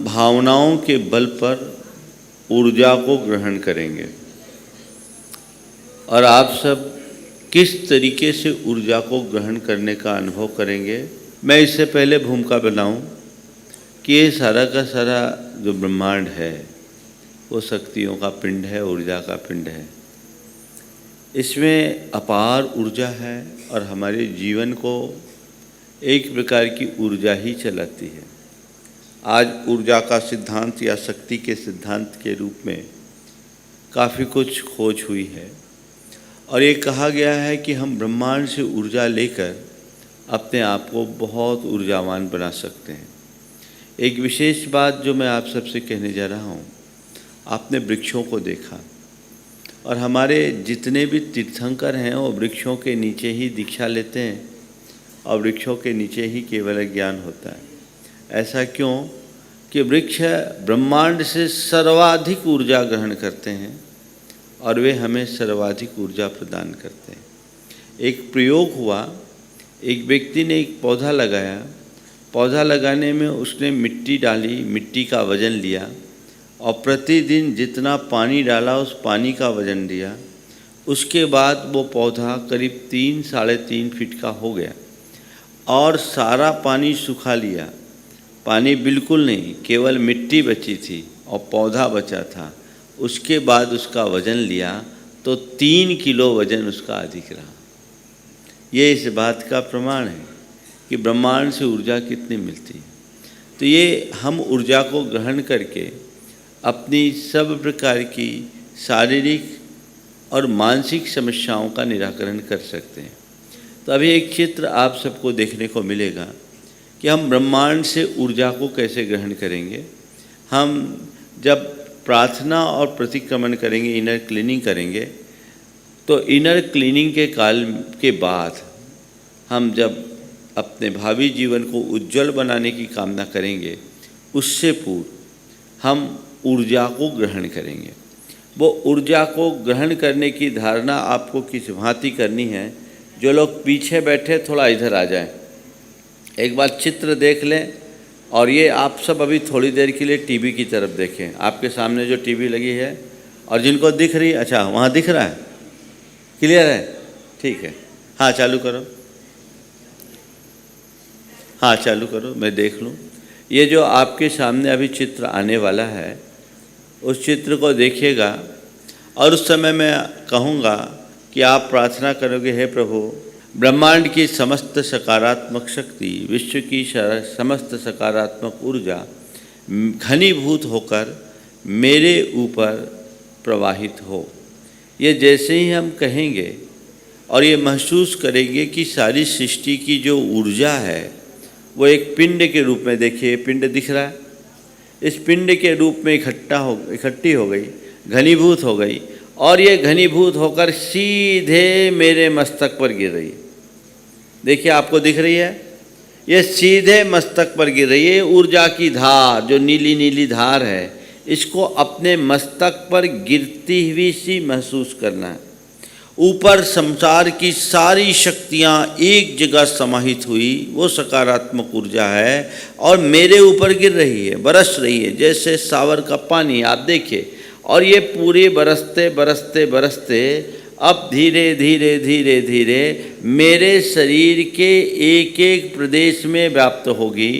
भावनाओं के बल पर ऊर्जा को ग्रहण करेंगे और आप सब किस तरीके से ऊर्जा को ग्रहण करने का अनुभव करेंगे। मैं इससे पहले भूमिका बनाऊं कि ये सारा का सारा जो ब्रह्मांड है वो शक्तियों का पिंड है, ऊर्जा का पिंड है। इसमें अपार ऊर्जा है और हमारे जीवन को एक प्रकार की ऊर्जा ही चलाती है। आज ऊर्जा का सिद्धांत या शक्ति के सिद्धांत के रूप में काफ़ी कुछ खोज हुई है और ये कहा गया है कि हम ब्रह्मांड से ऊर्जा लेकर अपने आप को बहुत ऊर्जावान बना सकते हैं। एक विशेष बात जो मैं आप सबसे कहने जा रहा हूँ, आपने वृक्षों को देखा और हमारे जितने भी तीर्थंकर हैं वो वृक्षों के नीचे ही दीक्षा लेते हैं और वृक्षों के नीचे ही केवल ज्ञान होता है। ऐसा क्यों कि वृक्ष ब्रह्मांड से सर्वाधिक ऊर्जा ग्रहण करते हैं और वे हमें सर्वाधिक ऊर्जा प्रदान करते हैं। एक प्रयोग हुआ, एक व्यक्ति ने एक पौधा लगाया, पौधा लगाने में उसने मिट्टी डाली, मिट्टी का वजन लिया और प्रतिदिन जितना पानी डाला उस पानी का वजन लिया। उसके बाद वो पौधा करीब 3-3.5 फीट का हो गया और सारा पानी सुखा लिया। पानी बिल्कुल नहीं, केवल मिट्टी बची थी और पौधा बचा था। उसके बाद उसका वज़न लिया तो 3 किलो वज़न उसका अधिक रहा। ये इस बात का प्रमाण है कि ब्रह्मांड से ऊर्जा कितनी मिलती है। तो ये हम ऊर्जा को ग्रहण करके अपनी सब प्रकार की शारीरिक और मानसिक समस्याओं का निराकरण कर सकते हैं। तो अभी एक चित्र आप सबको देखने को मिलेगा कि हम ब्रह्मांड से ऊर्जा को कैसे ग्रहण करेंगे। हम जब प्रार्थना और प्रतिक्रमण करेंगे, इनर क्लीनिंग करेंगे, तो इनर क्लीनिंग के काल के बाद हम जब अपने भावी जीवन को उज्जवल बनाने की कामना करेंगे, उससे पूर्व हम ऊर्जा को ग्रहण करेंगे। वो ऊर्जा को ग्रहण करने की धारणा आपको किस भांति करनी है। जो लोग पीछे बैठे थोड़ा इधर आ जाएं, एक बार चित्र देख लें और ये आप सब अभी थोड़ी देर के लिए टीवी की तरफ देखें। आपके सामने जो टीवी लगी है और जिनको दिख रही है, अच्छा वहाँ दिख रहा है, क्लियर है, ठीक है। हाँ चालू करो, हाँ चालू करो, मैं देख लूँ। ये जो आपके सामने अभी चित्र आने वाला है उस चित्र को देखिएगा और उस समय मैं कहूँगा कि आप प्रार्थना करोगे, हे प्रभु ब्रह्मांड की समस्त सकारात्मक शक्ति, विश्व की समस्त सकारात्मक ऊर्जा घनीभूत होकर मेरे ऊपर प्रवाहित हो। ये जैसे ही हम कहेंगे और ये महसूस करेंगे कि सारी सृष्टि की जो ऊर्जा है वो एक पिंड के रूप में, देखिए पिंड दिख रहा है, इस पिंड के रूप में इकट्ठी हो गई, घनीभूत हो गई और ये घनीभूत होकर सीधे मेरे मस्तक पर गिर रही है। देखिए आपको दिख रही है, ये सीधे मस्तक पर गिर रही है। ऊर्जा की धार, जो नीली नीली धार है, इसको अपने मस्तक पर गिरती हुई सी महसूस करना है। ऊपर संसार की सारी शक्तियाँ एक जगह समाहित हुई, वो सकारात्मक ऊर्जा है और मेरे ऊपर गिर रही है, बरस रही है जैसे सावर का पानी। आप देखिए, और ये पूरी बरसते बरसते बरसते अब धीरे धीरे धीरे धीरे मेरे शरीर के एक एक प्रदेश में व्याप्त होगी।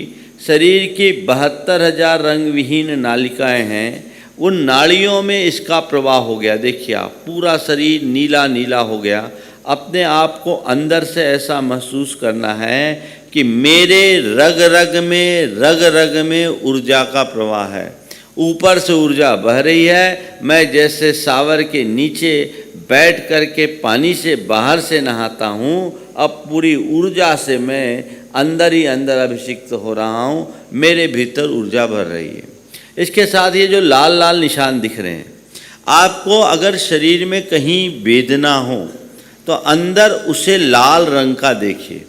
शरीर की 72,000 रंग विहीन नालिकाएं हैं, उन नाड़ियों में इसका प्रवाह हो गया। देखिए आप, पूरा शरीर नीला नीला हो गया। अपने आप को अंदर से ऐसा महसूस करना है कि मेरे रग रग में ऊर्जा का प्रवाह है। ऊपर से ऊर्जा बह रही है। मैं जैसे सावर के नीचे बैठ कर के पानी से बाहर से नहाता हूँ, अब पूरी ऊर्जा से मैं अंदर ही अंदर अभिषिक्त हो रहा हूँ। मेरे भीतर ऊर्जा भर रही है। इसके साथ ये जो लाल लाल निशान दिख रहे हैं, आपको अगर शरीर में कहीं वेदना हो तो अंदर उसे लाल रंग का देखिए।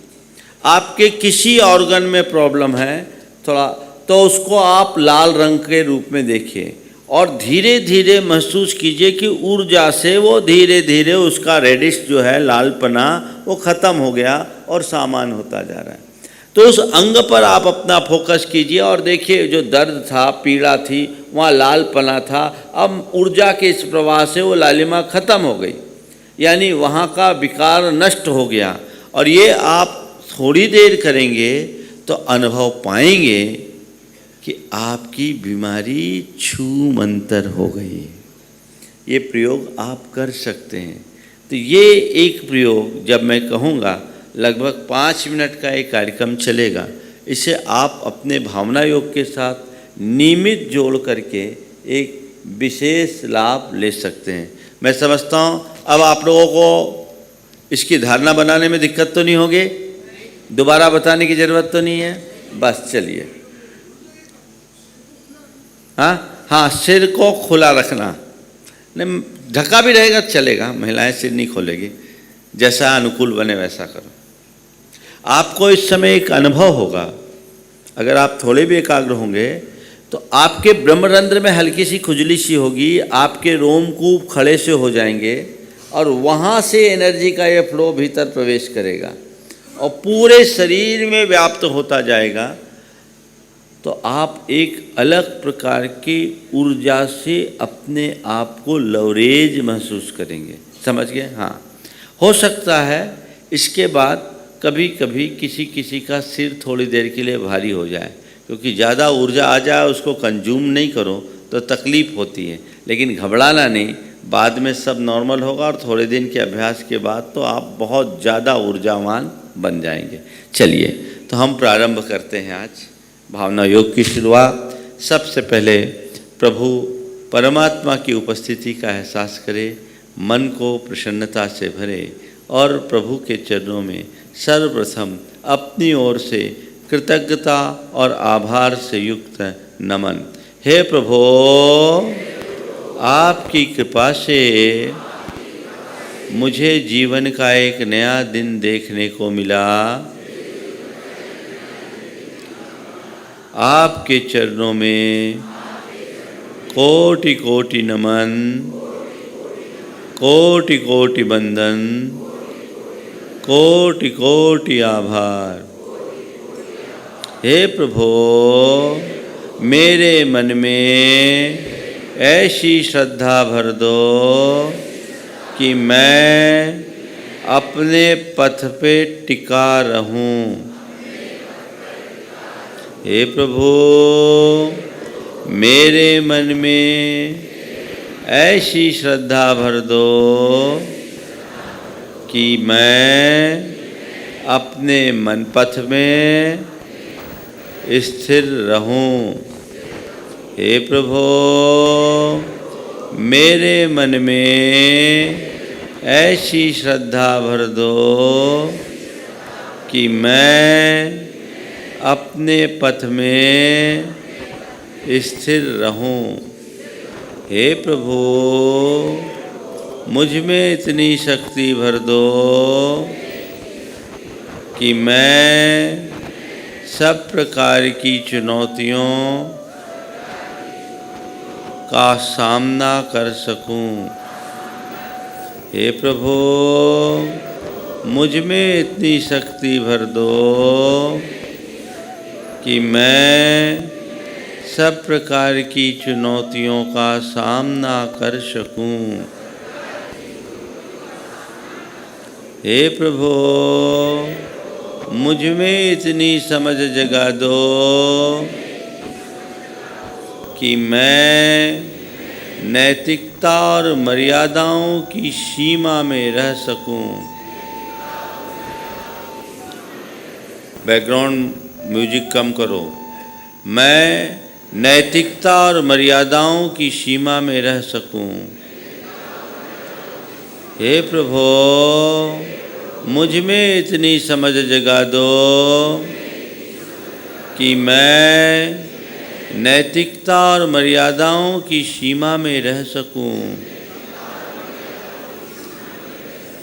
आपके किसी ऑर्गन में प्रॉब्लम है थोड़ा, तो उसको आप लाल रंग के रूप में देखिए और धीरे धीरे महसूस कीजिए कि ऊर्जा से वो धीरे धीरे उसका रेडिश जो है, लालपना, वो ख़त्म हो गया और सामान होता जा रहा है। तो तो उस अंग पर आप अपना फोकस कीजिए और देखिए जो दर्द था, पीड़ा थी, वहाँ लालपना था, अब ऊर्जा के इस प्रवाह से वो लालिमा खत्म हो गई, यानी वहाँ का विकार नष्ट हो गया। और ये आप थोड़ी देर करेंगे तो अनुभव पाएंगे कि आपकी बीमारी छूमंतर हो गई। ये प्रयोग आप कर सकते हैं। तो ये एक प्रयोग जब मैं कहूँगा लगभग 5 मिनट का एक कार्यक्रम चलेगा। इसे आप अपने भावना योग के साथ नियमित जोड़ करके एक विशेष लाभ ले सकते हैं। मैं समझता हूँ अब आप लोगों को इसकी धारणा बनाने में दिक्कत तो नहीं होगी, दोबारा बताने की ज़रूरत तो नहीं है। बस चलिए, हाँ, सिर को खुला रखना, नहीं ढका भी रहेगा चलेगा, महिलाएं सिर नहीं खोलेगी, जैसा अनुकूल बने वैसा करो। आपको इस समय एक अनुभव होगा, अगर आप थोड़े भी एकाग्र होंगे तो आपके ब्रह्मरंध्र में हल्की सी खुजली सी होगी, आपके रोमकूप खड़े से हो जाएंगे और वहाँ से एनर्जी का ये फ्लो भीतर प्रवेश करेगा और पूरे शरीर में व्याप्त होता जाएगा। तो आप एक अलग प्रकार की ऊर्जा से अपने आप को लवरेज महसूस करेंगे। समझ गए? हाँ, हो सकता है इसके बाद कभी कभी किसी का सिर थोड़ी देर के लिए भारी हो जाए, क्योंकि ज़्यादा ऊर्जा आ जाए, उसको कंज्यूम नहीं करो तो तकलीफ़ होती है। लेकिन घबराना नहीं, बाद में सब नॉर्मल होगा और थोड़े दिन के अभ्यास के बाद तो आप बहुत ज़्यादा ऊर्जावान बन जाएंगे। चलिए, तो हम प्रारंभ करते हैं आज भावना योग की शुरुआत। सबसे पहले प्रभु परमात्मा की उपस्थिति का एहसास करें, मन को प्रसन्नता से भरे और प्रभु के चरणों में सर्वप्रथम अपनी ओर से कृतज्ञता और आभार से युक्त नमन। हे प्रभु, आपकी कृपा से मुझे जीवन का एक नया दिन देखने को मिला। आपके चरणों में कोटि कोटि नमन, कोटि कोटि वंदन, कोटि कोटि आभार। हे प्रभु, मेरे मन में ऐसी श्रद्धा भर दो कि मैं अपने पथ पे टिका रहूं। हे प्रभु, मेरे मन में ऐसी श्रद्धा भर दो कि मैं अपने मन पथ में स्थिर रहूं। हे प्रभु, मेरे मन में ऐसी श्रद्धा भर दो कि मैं अपने पथ में स्थिर रहूं। हे प्रभु, मुझ में इतनी शक्ति भर दो कि मैं सब प्रकार की चुनौतियों का सामना कर सकूं। हे प्रभु, मुझ में इतनी शक्ति भर दो कि मैं सब प्रकार की चुनौतियों का सामना कर सकूं। हे प्रभु, मुझ में इतनी समझ जगा दो कि मैं नैतिकता और मर्यादाओं की सीमा में रह सकूं। बैकग्राउंड म्यूजिक कम करो। मैं नैतिकता और मर्यादाओं की सीमा में रह सकूं। हे प्रभु, मुझ में इतनी समझ जगा दो कि मैं नैतिकता और मर्यादाओं की सीमा में रह सकूं।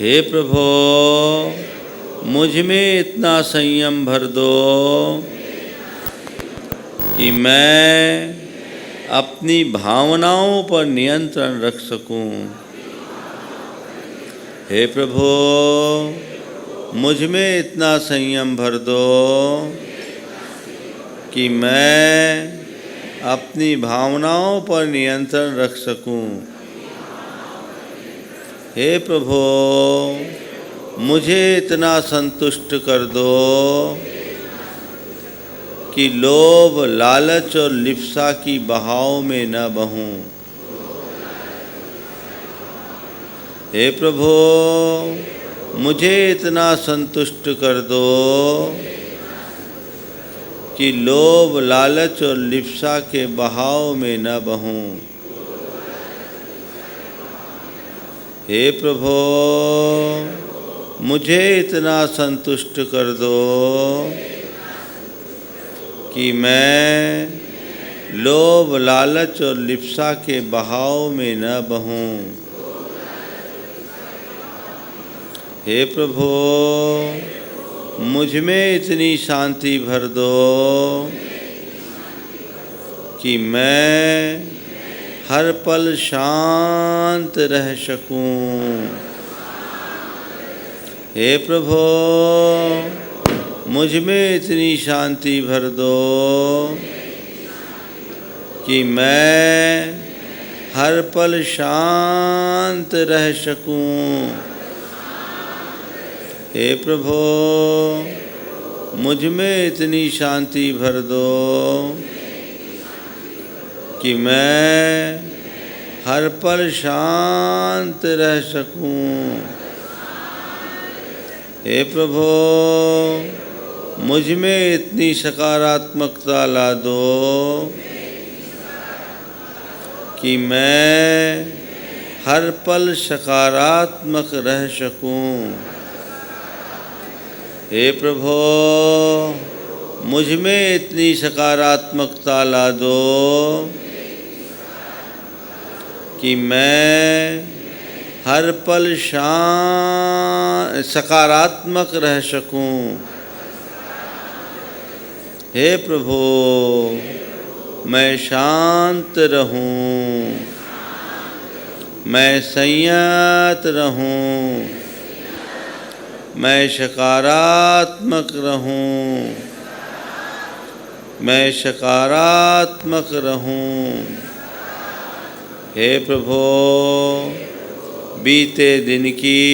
हे प्रभु, मुझ में इतना संयम भर दो कि मैं अपनी भावनाओं पर नियंत्रण रख सकूं। हे प्रभु, मुझ में इतना संयम भर दो कि मैं अपनी भावनाओं पर नियंत्रण रख सकूं। हे प्रभु, मुझे इतना संतुष्ट कर दो कि लोभ, लालच और लिप्सा की बहाव में न बहूं। हे प्रभु, मुझे इतना संतुष्ट कर दो कि लोभ, लालच और लिप्सा के बहाव में न बहूं। हे प्रभु, मुझे इतना संतुष्ट कर दो कि मैं लोभ, लालच और लिप्सा के बहाव में न बहूं। हे प्रभु, मुझ में इतनी शांति भर दो कि मैं हर पल शांत रह सकूं। हे प्रभु, मुझ में इतनी शांति भर दो कि मैं हर पल शांत रह सकूं। हे प्रभु, मुझ में इतनी शांति भर दो कि मैं हर पल शांत रह सकूं। हे प्रभु, मुझ में इतनी सकारात्मकता ला दो कि मैं हर पल सकारात्मक रह सकूं। हे प्रभु, मुझ में इतनी सकारात्मकता ला दो कि मैं हर पल सकारात्मक रह सकूं। हे प्रभु, मैं शांत रहूं, मैं संयत रहूं, मैं सकारात्मक रहूं, मैं सकारात्मक रहूं। हे प्रभु, बीते दिन की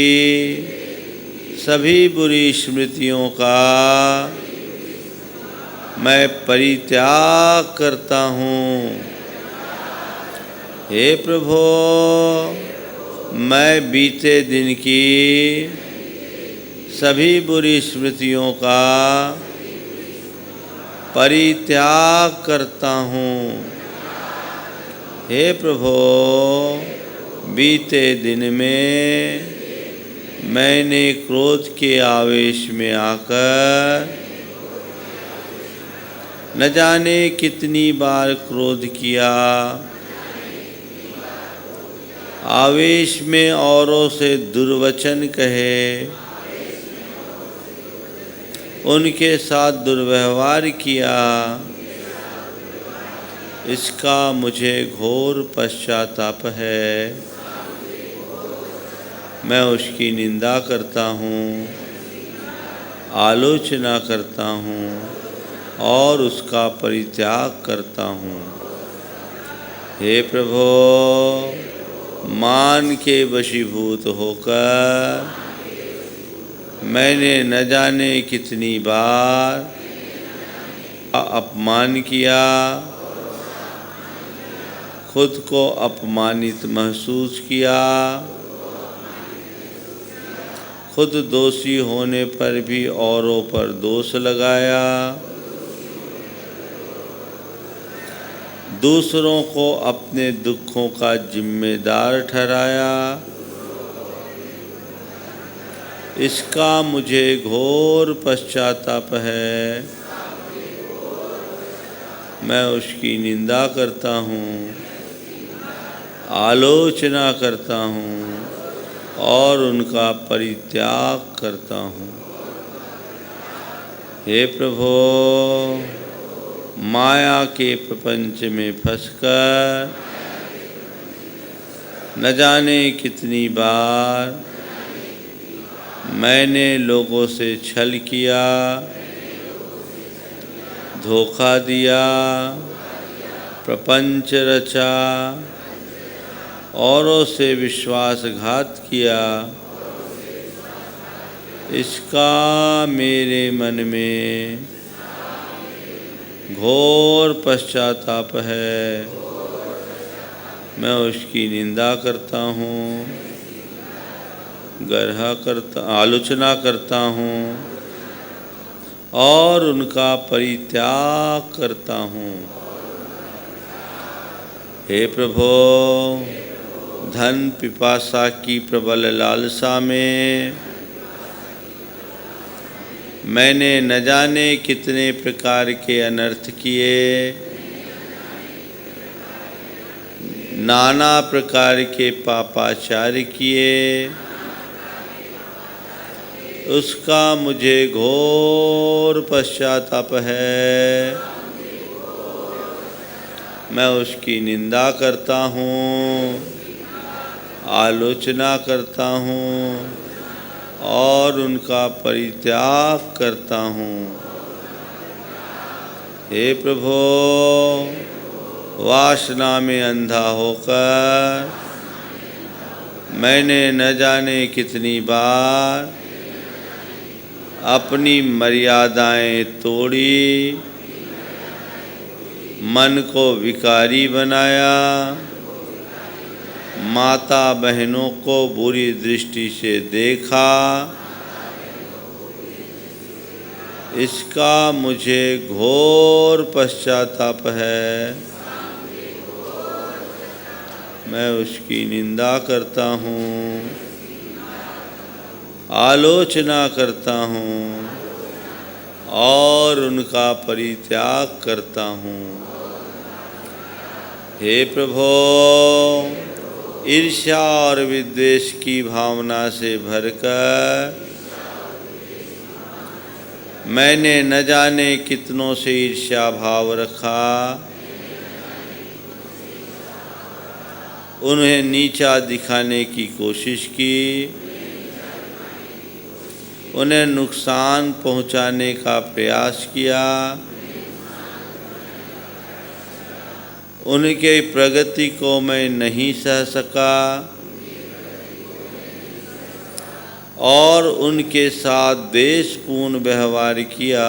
सभी बुरी स्मृतियों का मैं परित्याग करता हूँ। हे प्रभु, मैं बीते दिन की सभी बुरी स्मृतियों का परित्याग करता हूँ। हे प्रभु, बीते दिन में मैंने क्रोध के आवेश में आकर न जाने कितनी बार क्रोध किया, आवेश में औरों से दुर्वचन कहे, उनके साथ दुर्व्यवहार किया। इसका मुझे घोर पश्चाताप है। मैं उसकी निंदा करता हूँ, आलोचना करता हूँ और उसका परित्याग करता हूँ। हे प्रभु, मान के वशीभूत होकर मैंने न जाने कितनी बार अपमान किया, खुद को अपमानित महसूस किया, खुद दोषी होने पर भी औरों पर दोष लगाया, दूसरों को अपने दुखों का जिम्मेदार ठहराया। इसका मुझे घोर पश्चाताप है। मैं उसकी निंदा करता हूँ, आलोचना करता हूँ और उनका परित्याग करता हूँ। हे प्रभु, माया के प्रपंच में फंसकर न जाने कितनी बार मैंने लोगों से छल किया, धोखा दिया, प्रपंच रचा, औरों से विश्वासघात किया, इसका मेरे मन में घोर पश्चाताप है। मैं उसकी निंदा करता हूँ, आलोचना करता हूँ और उनका परित्याग करता हूँ। हे प्रभो, धन पिपासा की प्रबल लालसा में मैंने न जाने कितने प्रकार के अनर्थ किए, नाना प्रकार के पापाचार किए, उसका मुझे घोर पश्चाताप है। मैं उसकी निंदा करता हूँ, आलोचना करता हूँ और उनका परित्याग करता हूँ। हे प्रभो, वासना में अंधा होकर मैंने न जाने कितनी बार अपनी मर्यादाएं तोड़ी, मन को विकारी बनाया, माता बहनों को बुरी दृष्टि से देखा, इसका मुझे घोर पश्चाताप है। मैं उसकी निंदा करता हूँ, आलोचना करता हूँ और उनका परित्याग करता हूँ। हे प्रभो, ईर्ष्या और विद्वेष की भावना से भरकर मैंने न जाने कितनों से ईर्ष्या भाव रखा, उन्हें नीचा दिखाने की कोशिश की, उन्हें नुकसान पहुंचाने का प्रयास किया, उनके प्रगति को मैं नहीं सह सका और उनके साथ द्वेषपूर्ण व्यवहार किया,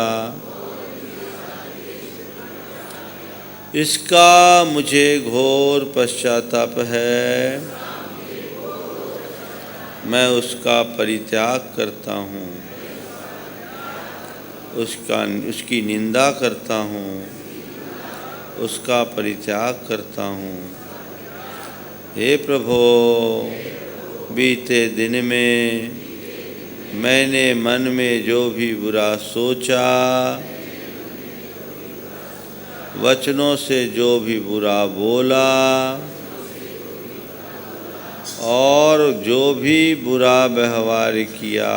इसका मुझे घोर पश्चाताप है। मैं उसका परित्याग करता हूँ, उसकी निंदा करता हूँ, उसका परित्याग करता हूँ। हे प्रभो, बीते दिन में मैंने मन में जो भी बुरा सोचा, वचनों से जो भी बुरा बोला और जो भी बुरा व्यवहार किया,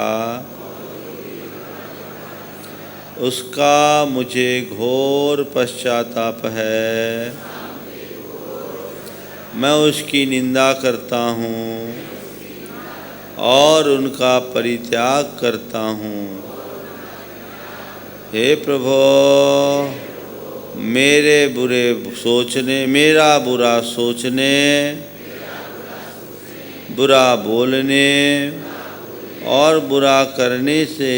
उसका मुझे घोर पश्चाताप है। मैं उसकी निंदा करता हूँ और उनका परित्याग करता हूँ। हे प्रभो, मेरा बुरा सोचने, बुरा बोलने और बुरा करने से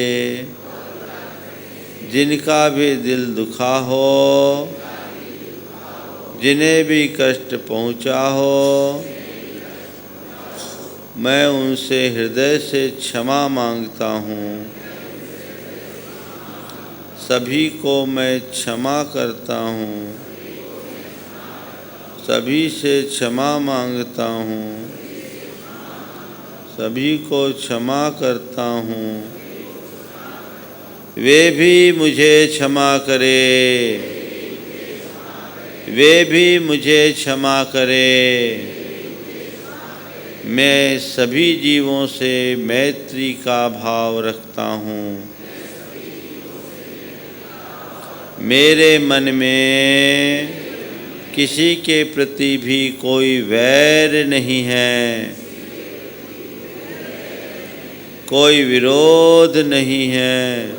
जिनका भी दिल दुखा हो, जिन्हें भी कष्ट पहुँचा हो, मैं उनसे हृदय से क्षमा मांगता हूँ। सभी को मैं क्षमा करता हूँ, सभी से क्षमा मांगता हूँ, सभी को क्षमा करता हूँ। वे भी मुझे क्षमा करे, वे भी मुझे क्षमा करे। मैं सभी जीवों से मैत्री का भाव रखता हूँ। मेरे मन में किसी के प्रति भी कोई वैर नहीं है, कोई विरोध नहीं है।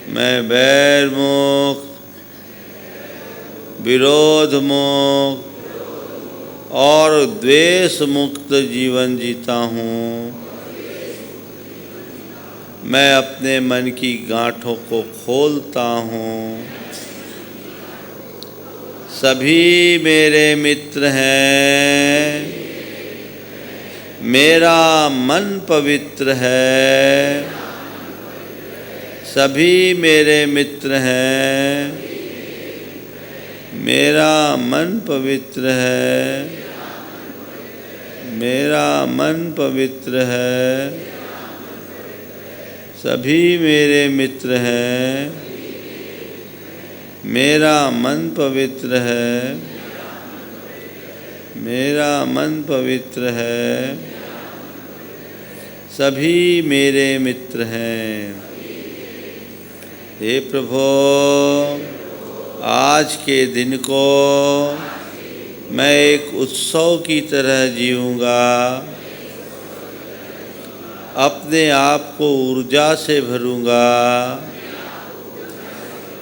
मैं बैर मुक्त, विरोध मुक्त और द्वेष मुक्त जीवन जीता हूँ। मैं अपने मन की गांठों को खोलता हूँ। सभी मेरे मित्र हैं, मेरा मन पवित्र है। सभी मेरे मित्र हैं, मेरा मन पवित्र है। मेरा मन पवित्र है। सभी मेरे मित्र हैं, मेरा मन पवित्र है। मेरा मन पवित्र है। सभी मेरे मित्र हैं। हे प्रभु, आज के दिन को मैं एक उत्सव की तरह जीऊँगा। अपने आप को ऊर्जा से भरूँगा,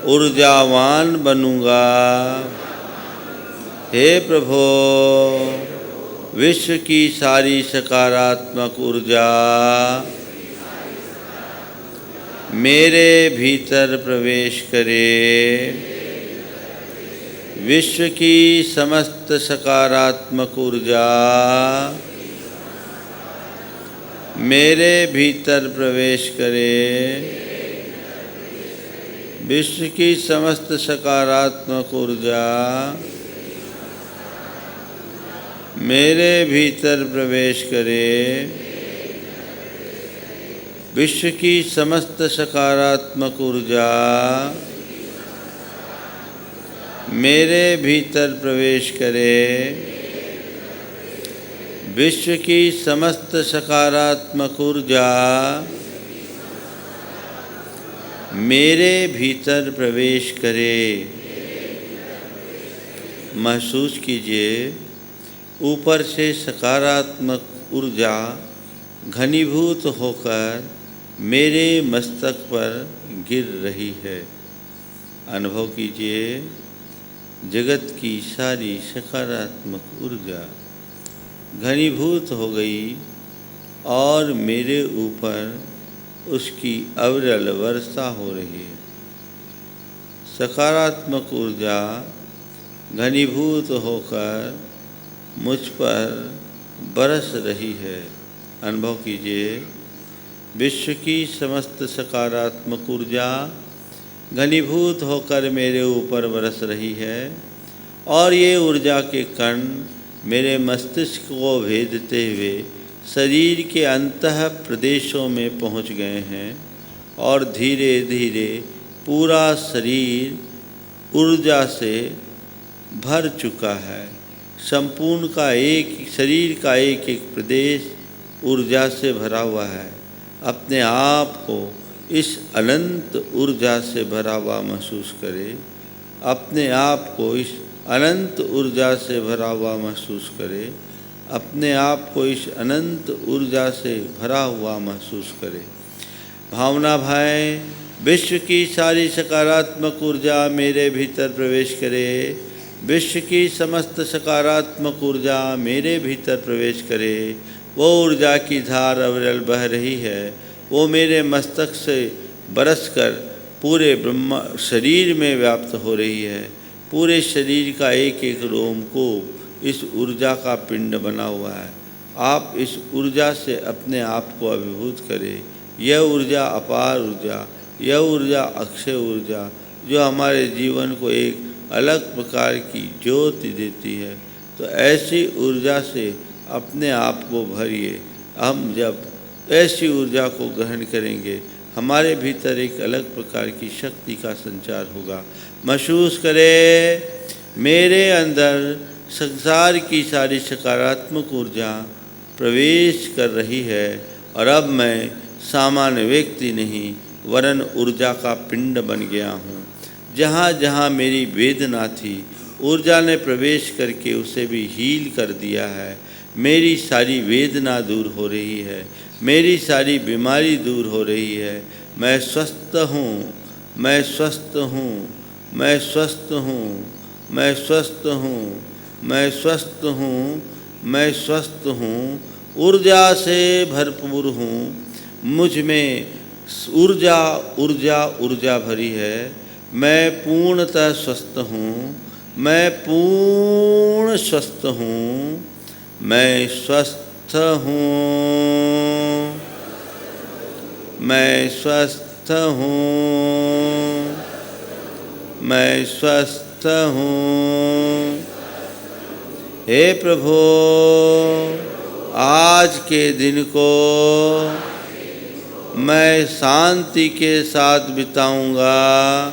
ऊर्जावान बनूँगा। हे प्रभु, विश्व की सारी सकारात्मक ऊर्जा मेरे भीतर प्रवेश करे। विश्व की समस्त सकारात्मक ऊर्जा मेरे भीतर प्रवेश करे। विश्व की समस्त सकारात्मक ऊर्जा मेरे भीतर प्रवेश करे। विश्व की समस्त सकारात्मक ऊर्जा मेरे भीतर प्रवेश करे। विश्व की समस्त सकारात्मक ऊर्जा मेरे भीतर प्रवेश करे। महसूस कीजिए, ऊपर से सकारात्मक ऊर्जा घनीभूत होकर मेरे मस्तक पर गिर रही है। अनुभव कीजिए, जगत की सारी सकारात्मक ऊर्जा घनीभूत हो गई और मेरे ऊपर उसकी अविरल वर्षा हो रही है। सकारात्मक ऊर्जा घनीभूत होकर मुझ पर बरस रही है। अनुभव कीजिए, विश्व की समस्त सकारात्मक ऊर्जा घनीभूत होकर मेरे ऊपर बरस रही है और ये ऊर्जा के कण मेरे मस्तिष्क को भेदते हुए शरीर के अंतः प्रदेशों में पहुंच गए हैं और धीरे धीरे पूरा शरीर ऊर्जा से भर चुका है। संपूर्ण का शरीर का एक एक प्रदेश ऊर्जा से भरा हुआ है। अपने आप को इस अनंत ऊर्जा से भरा हुआ महसूस करें। अपने आप को इस अनंत ऊर्जा से भरा हुआ महसूस करें। अपने आप को इस अनंत ऊर्जा से भरा हुआ महसूस करें। भावना भाई, विश्व की सारी सकारात्मक ऊर्जा मेरे भीतर प्रवेश करे। विश्व की समस्त सकारात्मक ऊर्जा मेरे भीतर प्रवेश करे। वो ऊर्जा की धार अविरल बह रही है। वो मेरे मस्तक से बरसकर पूरे ब्रह्म शरीर में व्याप्त हो रही है। पूरे शरीर का एक एक रोम को इस ऊर्जा का पिंड बना हुआ है। आप इस ऊर्जा से अपने आप को अभिभूत करें। यह ऊर्जा अपार ऊर्जा, यह ऊर्जा अक्षय ऊर्जा जो हमारे जीवन को एक अलग प्रकार की ज्योति देती है। तो ऐसी ऊर्जा से अपने आप को भरिए। हम जब ऐसी ऊर्जा को ग्रहण करेंगे, हमारे भीतर एक अलग प्रकार की शक्ति का संचार होगा। महसूस करें, मेरे अंदर संसार की सारी सकारात्मक ऊर्जा प्रवेश कर रही है और अब मैं सामान्य व्यक्ति नहीं वरन ऊर्जा का पिंड बन गया हूँ। जहाँ जहाँ मेरी वेदना थी, ऊर्जा ने प्रवेश करके उसे भी हील कर दिया है। मेरी सारी वेदना दूर हो रही है, मेरी सारी बीमारी दूर हो रही है। मैं स्वस्थ हूँ, मैं स्वस्थ हूँ, मैं स्वस्थ हूँ, मैं स्वस्थ हूँ, मैं स्वस्थ हूँ, मैं स्वस्थ हूँ, ऊर्जा से भरपूर हूँ, मुझ में ऊर्जा ऊर्जा ऊर्जा भरी है। मैं पूर्णतः स्वस्थ हूँ, मैं पूर्ण स्वस्थ हूँ, मैं स्वस्थ हूँ, मैं स्वस्थ हूँ, मैं स्वस्थ हूँ। हे प्रभु, आज के दिन को मैं शांति के साथ बिताऊंगा,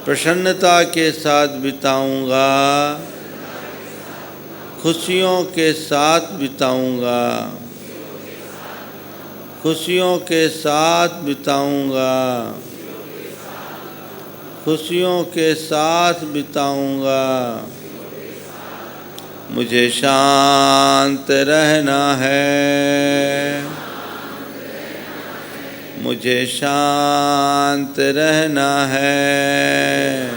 प्रसन्नता के साथ बिताऊंगा, खुशियों के साथ बिताऊंगा, खुशियों के साथ बिताऊंगा, खुशियों के साथ बिताऊंगा। मुझे शांत रहना है, मुझे शांत रहना है,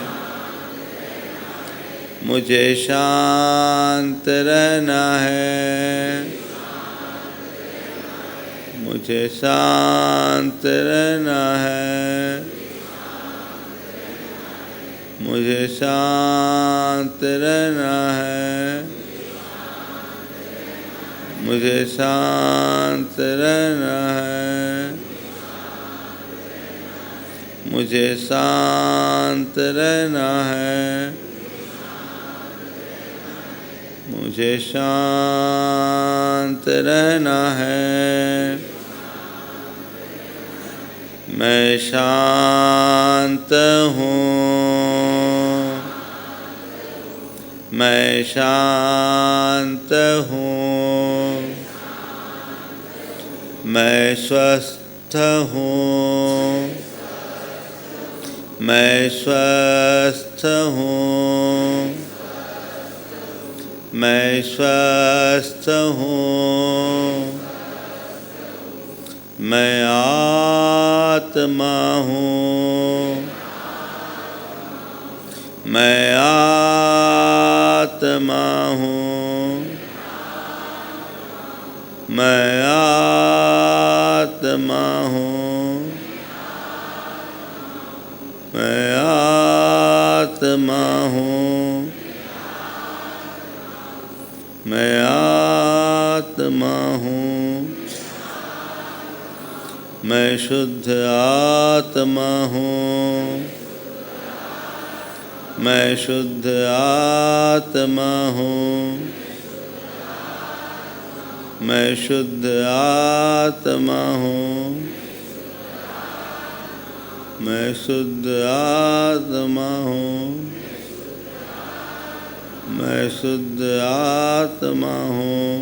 मुझे शांत रहना है, मुझे शांत रहना है, मुझे शांत रहना है, मुझे शांत रहना है, मुझे शांत रहना है, मुझे शांत रहना है। मैं शांत हूँ, मैं शांत हूँ, मैं स्वस्थ हूँ, मैं स्वस्थ हूँ, मैं स्वस्थ हूँ, मैं आत्मा हूँ, मैं आत्मा हूँ, मैं आत्मा हूँ, मैं आत्मा हूँ, मैं आत्मा हूँ, मैं शुद्ध आत्मा हूँ, मैं शुद्ध आत्मा हूँ, मैं शुद्ध आत्मा हूँ, मैं शुद्ध आत्मा हूँ, मैं शुद्ध आत्मा हूँ,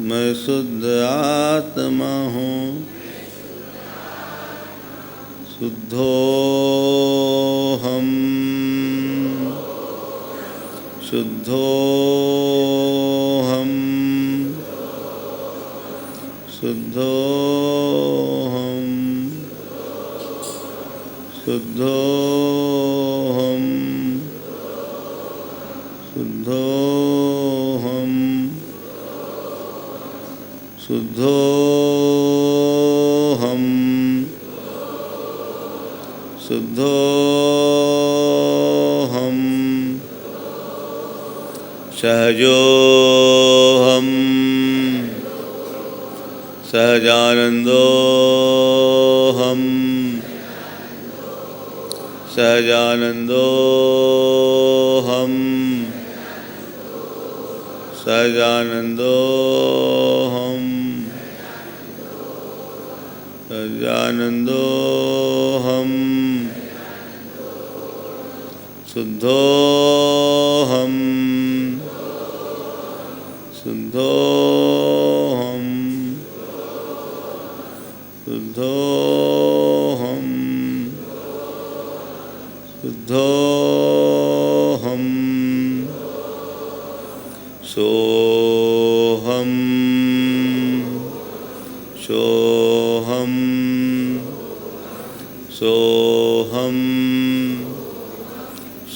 मैं शुद्ध आत्मा हूँ। शुद्धोऽहं, शुद्धोऽहं, शुद्धोऽहं, शुद्धोऽहं, शुद्धोऽहं, शुद्धोऽहं, शुद्धोऽहं, सहजोऽहं, सहजानन्दोऽहं, सहजानन्दोऽहं, सहजानन्दोऽहं, सहजानन्दोऽहं, शुद्धोऽहं, शुद्धोऽहं, शुद्धोऽहं, शुद्धोऽहं, सोऽहं, सोऽहं,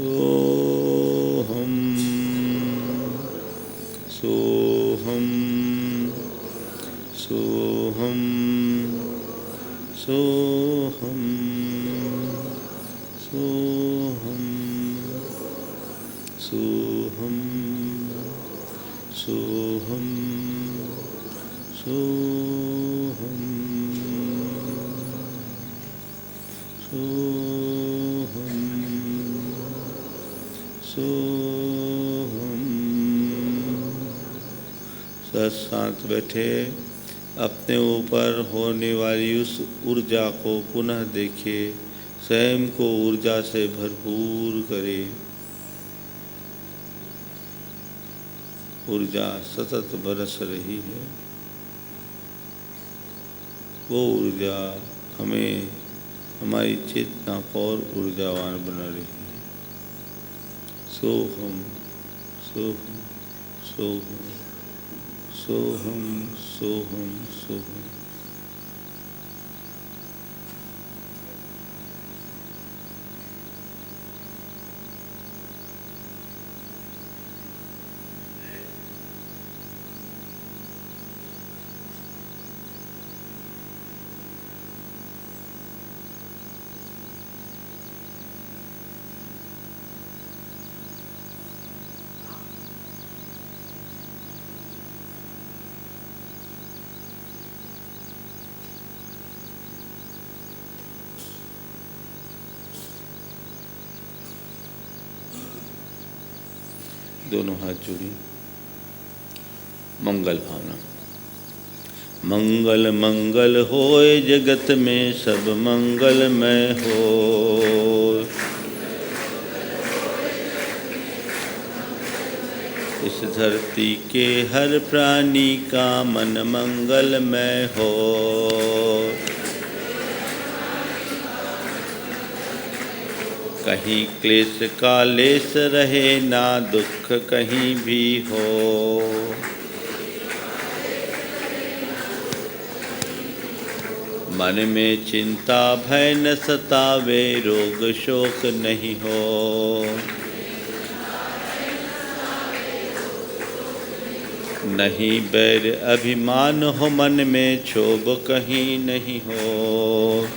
सोहम सोहम सोहम सोहम सोहम सोहम सोहम सोहम सोहम सोहम। शांत बैठे अपने ऊपर होने वाली उस ऊर्जा को पुनः देखे, स्वयं को ऊर्जा से भरपूर करे। ऊर्जा सतत बरस रही है, वो ऊर्जा हमें हमारी चेतना को और ऊर्जावान बना रही है। सोहम सोहम सोहम सोहम सोहम सोहम। दोनों हाथ जोड़िए। मंगल भावना। मंगल मंगल होए जगत में सब मंगलमय हो। इस धरती के हर प्राणी का मन मंगलमय हो। कहीं क्लेश का लेस रहे ना दुख कहीं भी हो। मन में चिंता भय न सतावे रोग शोक नहीं हो। नहीं बैर अभिमान हो मन में क्षोभ कहीं नहीं हो।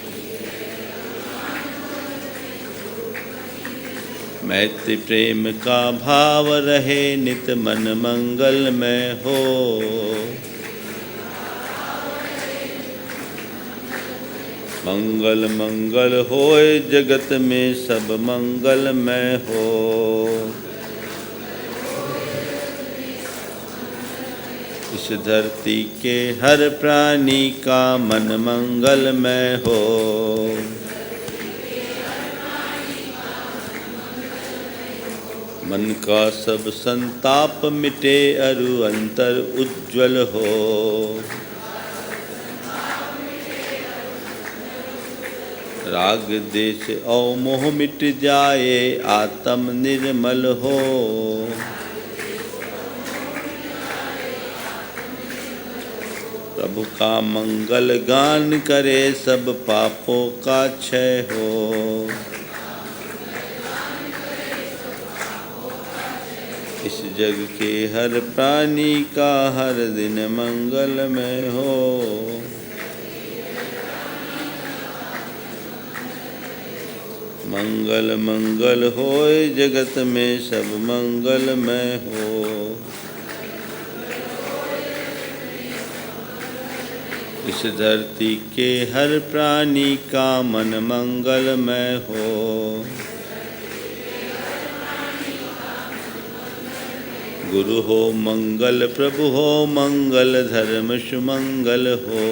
मैत्री प्रेम का भाव रहे नित मन मंगलमय हो। मंगल मंगल होए जगत में सब मंगलमय हो। इस धरती के हर प्राणी का मन मंगलमय हो। मन का सब संताप मिटे अरु अंतर उज्ज्वल हो। राग देश और मोह मिट जाए आत्म निर्मल हो। प्रभु का मंगल गान करे सब पापों का क्षय हो। इस जग के हर प्राणी का हर दिन मंगलमय हो। मंगल मंगल होए जगत में सब मंगलमय हो। इस धरती के हर प्राणी का मन मंगलमय हो। गुरु हो मंगल प्रभु हो मंगल धर्म सुमंगल हो।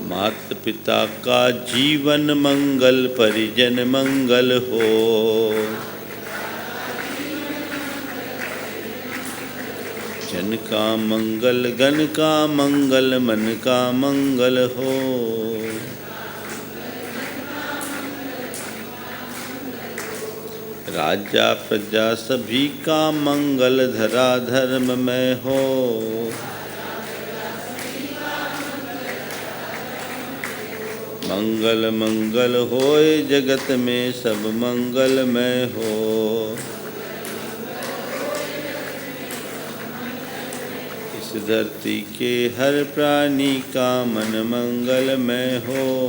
माता पिता का जीवन मंगल परिजन मंगल हो। जन का मंगल गण का मंगल मन का मंगल हो। राजा प्रजा सभी का मंगल धरा धर्म में हो। मंगल मंगल होए जगत में सब मंगलमय हो। इस धरती के हर प्राणी का मन मंगलमय हो।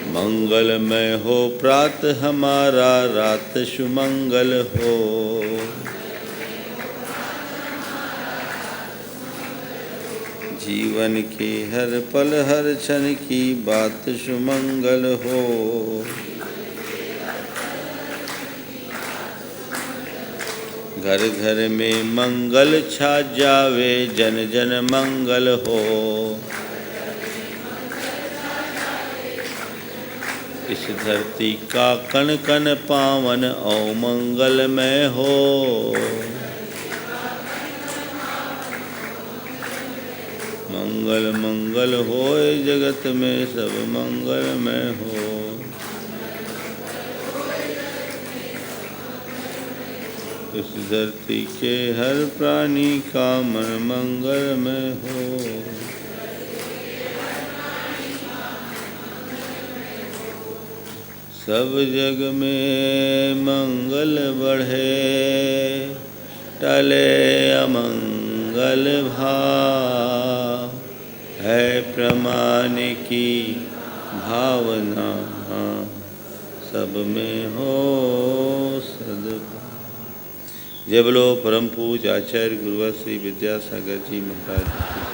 मंगलमय हो प्रात हमारा, रात सुमंगल हो। जीवन के हर पल हर क्षण की बात सुमंगल हो। घर घर में मंगल छा जावे, जन जन मंगल हो। इस धरती का कण कण पावन औ मंगलमय हो। मंगल मंगल होए जगत में सब मंगलमय हो। इस धरती के हर प्राणी का मन मंगलमय हो। सब जग में मंगल बढ़े, टले अमंगल भाव। है प्रमाण की भावना, सब में हो सद्भाव। जय बोलो परम पूज्य आचार्य गुरुवर श्री विद्यासागर जी महाराज की।